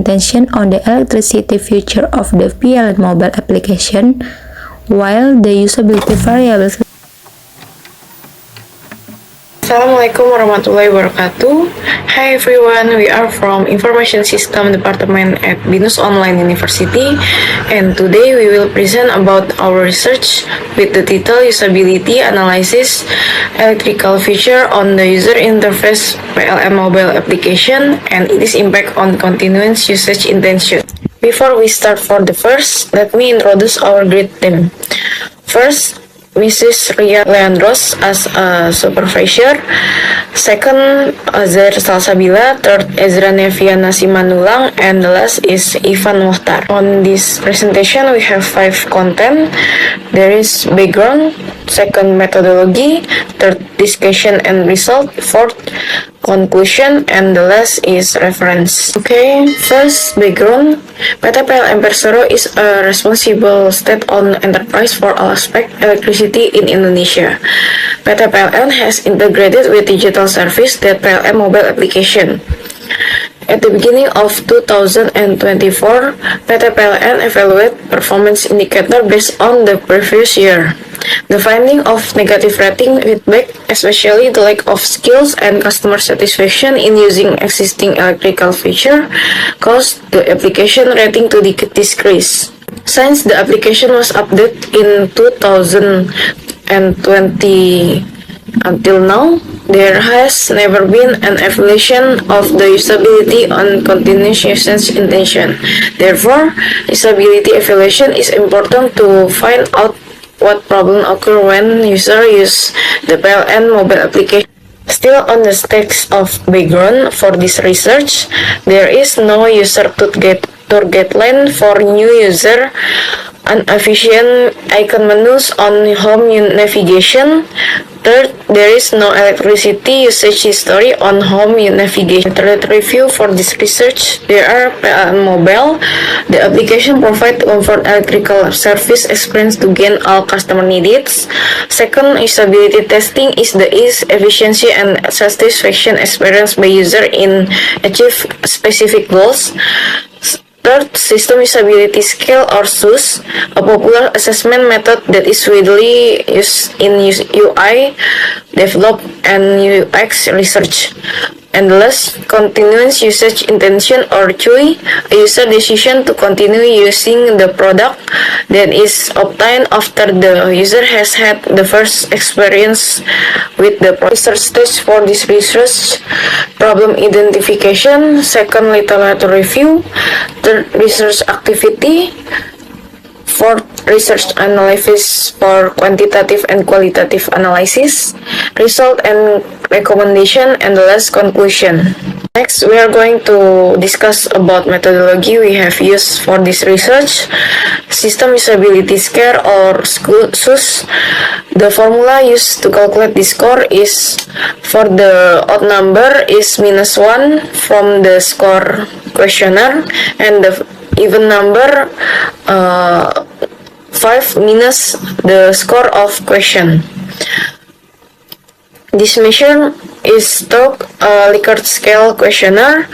attention on the electricity feature of the PLN mobile application, while the usability variables. Assalamualaikum warahmatullahi wabarakatuh. Hi everyone, we are from Information System Department at Binus Online University, and today we will present about our research with the title Usability Analysis Electrical Feature on the User Interface PLN Mobile Application and its Impact on Continuous Usage Intention. Before we start for the first, let me introduce our great team. First, Mrs. Ria Leandros as a supervisor. Second, Azhar Salsabila. Third, Ezra Neviana Simanulang. And the last is Ivan Mohtar. On this presentation, we have 5 content. There is background. Second, methodology. Third, discussion and result. Fourth, conclusion, and the last is reference. Okay, first, background. PT PLN Persero is a responsible state-owned enterprise for all aspects electricity in Indonesia. PT PLN has integrated with digital service that PLN mobile application. At the beginning of 2024, PT PLN evaluate performance indicator based on the previous year. The finding of negative rating feedback, especially the lack of skills and customer satisfaction in using existing electrical feature, caused the application rating to decrease. Since the application was updated in 2020 until now, there has never been an evaluation of the usability on continuous usage intention. Therefore, usability evaluation is important to find out what problem occur when user use the PLN mobile application. Still on the stakes of background for this research, there is no user tour guideline for new user, inefficient icon menus on home navigation. Third, there is no electricity usage history on home navigation. Third review for this research, there are PLN Mobile. The application provides comfort electrical service experience to gain all customer needs. Second, usability testing is the ease, efficiency, and satisfaction experience by user in achieve specific goals. Third, System Usability Scale or SUS, a popular assessment method that is widely used in UI development and UX research. And last, Continuous Usage Intention or CUI, a user decision to continue using the product that is obtained after the user has had the first experience with the research stage for this research. Problem identification. Second, literature review. Third, research activity. Fourth, research analysis for quantitative and qualitative analysis, result and recommendation, and the last, conclusion. Next, we are going to discuss about methodology we have used for this research. System Usability Score or SUS. The formula used to calculate this score is, for the odd number is -1 from the score questionnaire, and the even number 5 minus the score of question. This measure is called a Likert scale questionnaire,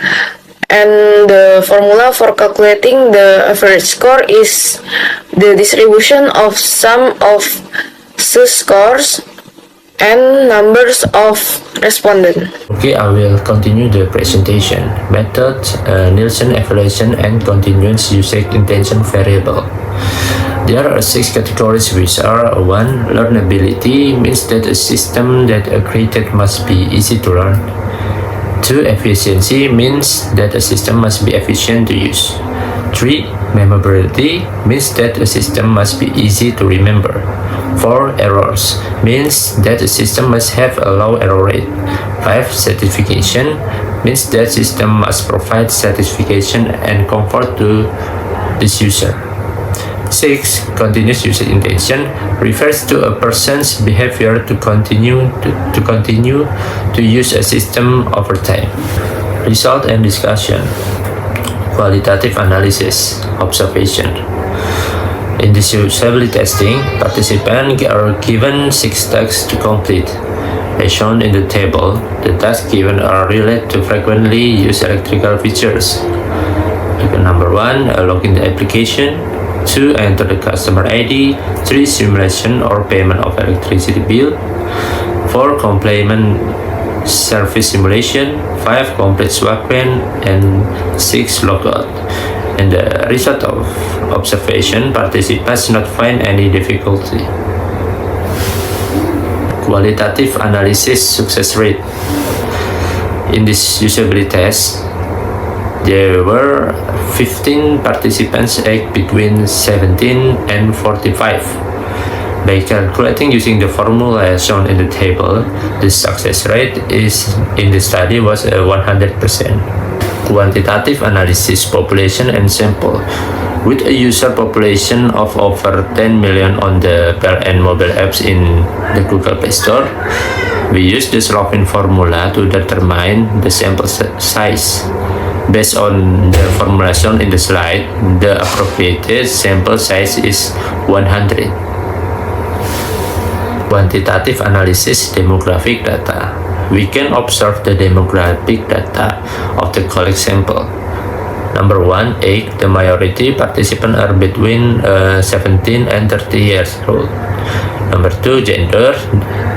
and the formula for calculating the average score is the distribution of sum of SUS scores and numbers of respondents. Okay, I will continue the presentation. Method, Nielsen evaluation, and continuous usage intention variable. There are 6 categories which are 1. Learnability means that a system that created must be easy to learn. 2. Efficiency means that a system must be efficient to use. 3. Memorability means that a system must be easy to remember. 4. Errors means that the system must have a low error rate. 5. Certification means that system must provide satisfaction and comfort to this user. 6. Continuous usage intention refers to a person's behavior to continue to use a system over time. Result and discussion. Qualitative analysis. Observation. In this usability testing, participants are given 6 tasks to complete. As shown in the table, the tasks given are related to frequently used electrical features. 1. Login the application. 2. Enter the customer ID. 3. Simulation or payment of electricity bill. 4. Complement service simulation. 5. Complete swap pen. And 6. Logout. And the result of observation, participants not find any difficulty. Qualitative analysis success rate. In this usability test, there were 15 participants aged between 17 and 45. By calculating using the formula shown in the table, the success rate in the study was 100%. Quantitative analysis, population and sample. With a user population of over 10 million on the PLN mobile apps in the Google Play Store, we use the Slovin formula to determine the sample size. Based on the formula shown in the slide, the appropriate sample size is 100. Quantitative analysis, demographic data. We can observe the demographic data of the collect sample. Number 1, age. The majority participants are between 17 and 30 years old. Number 2, gender.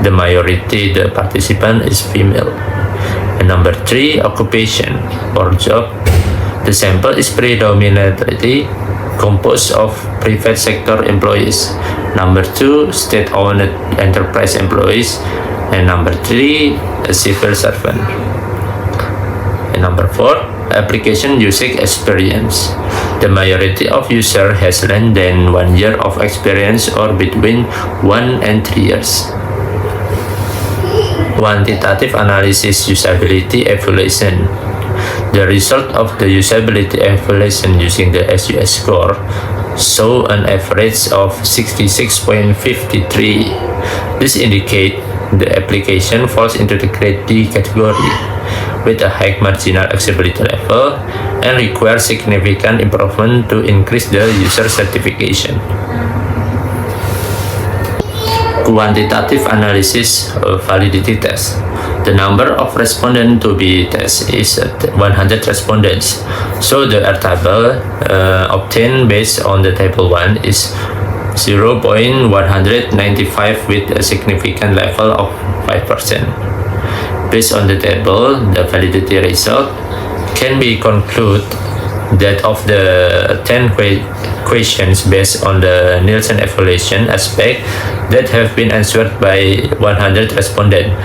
The majority the participant is female. And number 3, occupation or job. The sample is predominantly composed of private sector employees. Number 2, state-owned enterprise employees. And number 3, a civil servant. And number 4, application usage experience. The majority of users has less than 1 year of experience or between 1 and 3 years. Quantitative analysis usability evaluation. The result of the usability evaluation using the SUS score show an average of 66.53. This indicates the application falls into the grade D category with a high marginal accessibility level and requires significant improvement to increase the user certification. Quantitative analysis validity test. The number of respondents to be tested is 100 respondents. So the R table obtained based on the table 1 is 0.195 with a significant level of 5%. Based on the table, the validity result can be concluded that of the 10 questions based on the Nielsen evaluation aspect that have been answered by 100 respondents,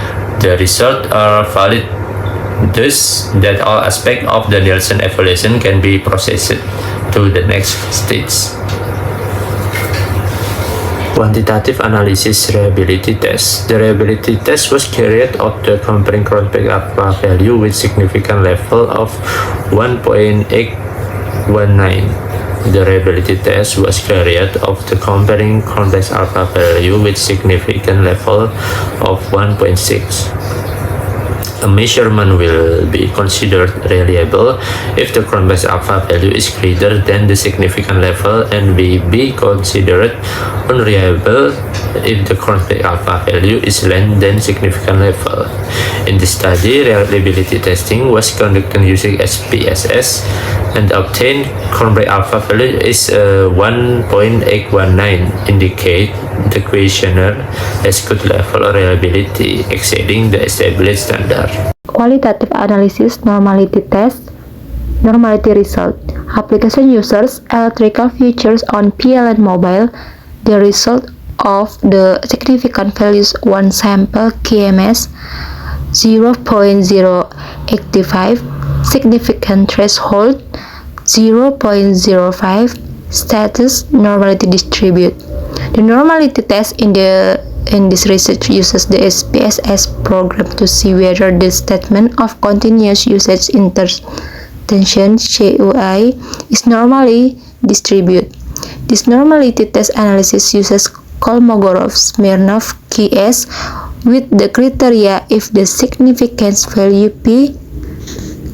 the results are valid, thus that all aspects of the Nielsen evaluation can be processed to the next stage. Quantitative analysis reliability test. The reliability test was carried out to comparing Cronbach alpha value with significant level of 1.819. The reliability test was carried out to comparing Cronbach alpha value with significant level of 1.6. A measurement will be considered reliable if the Cronbach alpha value is greater than the significant level and will be considered unreliable if the Cronbach alpha value is less than significant level. In this study, reliability testing was conducted using SPSS and the obtained Cronbach alpha value is 1.819, indicate the questionnaire has good level of reliability exceeding the established standard. Qualitative analysis normality test. Normality result. Application users electrical features on PLN mobile. The result of the significant values one sample KMS 0.085, significant threshold 0.05, status normality distribute. The normality test in this research uses the SPSS program to see whether the statement of continuous usage intention CUI is normally distributed. This normality test analysis uses Kolmogorov-Smirnov QS with the criteria if the significance value P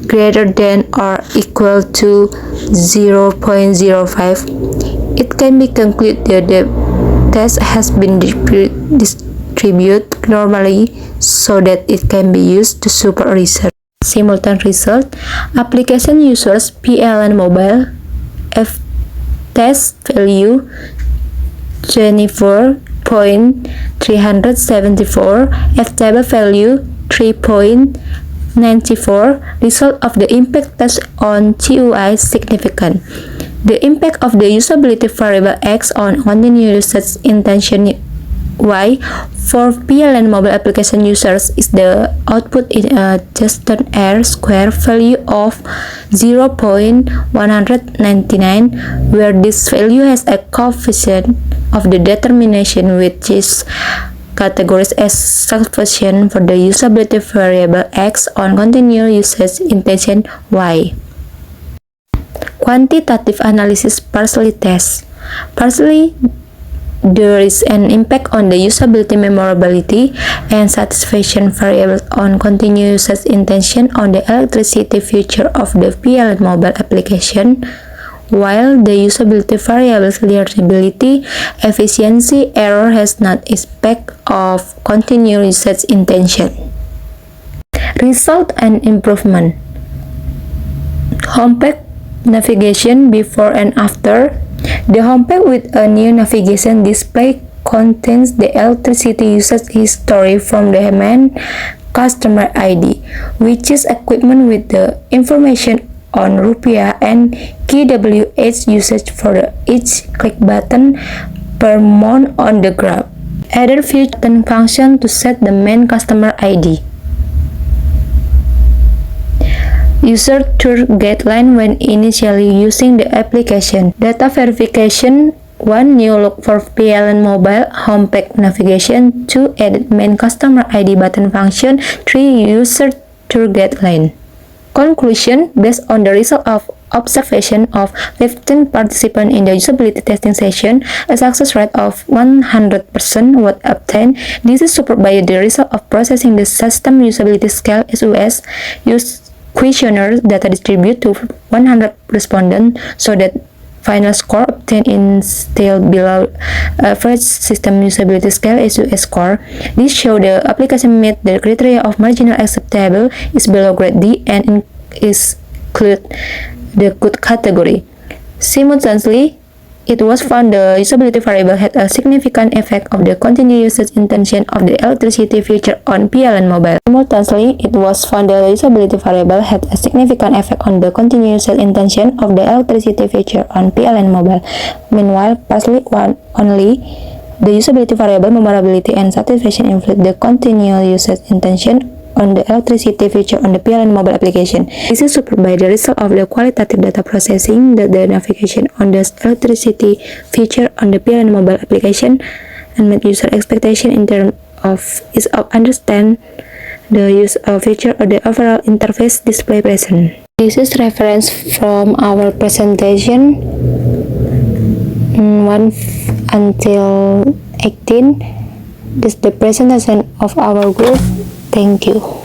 greater than or equal to 0.05, it can be concluded that the test has been distributed normally so that it can be used to support research. Simultaneous result. Application users PLN mobile F-test value 24.374, F-table value 3.94. Result of the impact test on GUI significant. The impact of the usability variable X on continuous usage intention Y for PLN mobile application users is the output in a Justin R square value of 0.199, where this value has a coefficient of the determination which is categorized as sufficient for the usability variable X on continuous usage intention Y. Quantitative analysis partially test. Partially, there is an impact on the usability, memorability, and satisfaction variables on continuous usage intention on the electricity feature of the PLN mobile application, while the usability variables, reliability, efficiency, error has not impact of continuous usage intention. Result and improvement. Homepage navigation before and after. The homepage with a new navigation display contains the electricity usage history from the main customer ID, which is equipment with the information on rupiah and kWh usage for each click button per month on the graph. Added feature button function to set the main customer ID. User tour guideline when initially using the application. Data verification. 1. New look for PLN mobile homepage navigation. 2. Edit main customer ID button function. 3. User tour guideline. Conclusion. Based on the result of observation of 15 participants in the usability testing session, a success rate of 100% was obtained. This is supported by the result of processing the system usability scale SUS used questionnaire data distributed to 100 respondents so that final score obtained is still below average system usability scale SUS score. This shows the application met the criteria of marginal acceptable, is below grade D, and is include the good category. Simultaneously, it was found the usability variable had a significant effect of the continuous usage intention of the electricity feature on PLN mobile. Simultaneously, it was found the usability variable had a significant effect on the continuous usage intention of the electricity feature on PLN mobile. Meanwhile, partially only the usability variable, memorability, and satisfaction influence the continuous usage intention on the electricity feature on the PLN mobile application. This is supported by the result of the qualitative data processing, the navigation on the electricity feature on the PLN mobile application, and met user expectation in terms of ease of understand the use of feature or the overall interface display present. This is reference from our presentation 1 until 18. This is the presentation of our group. Thank you.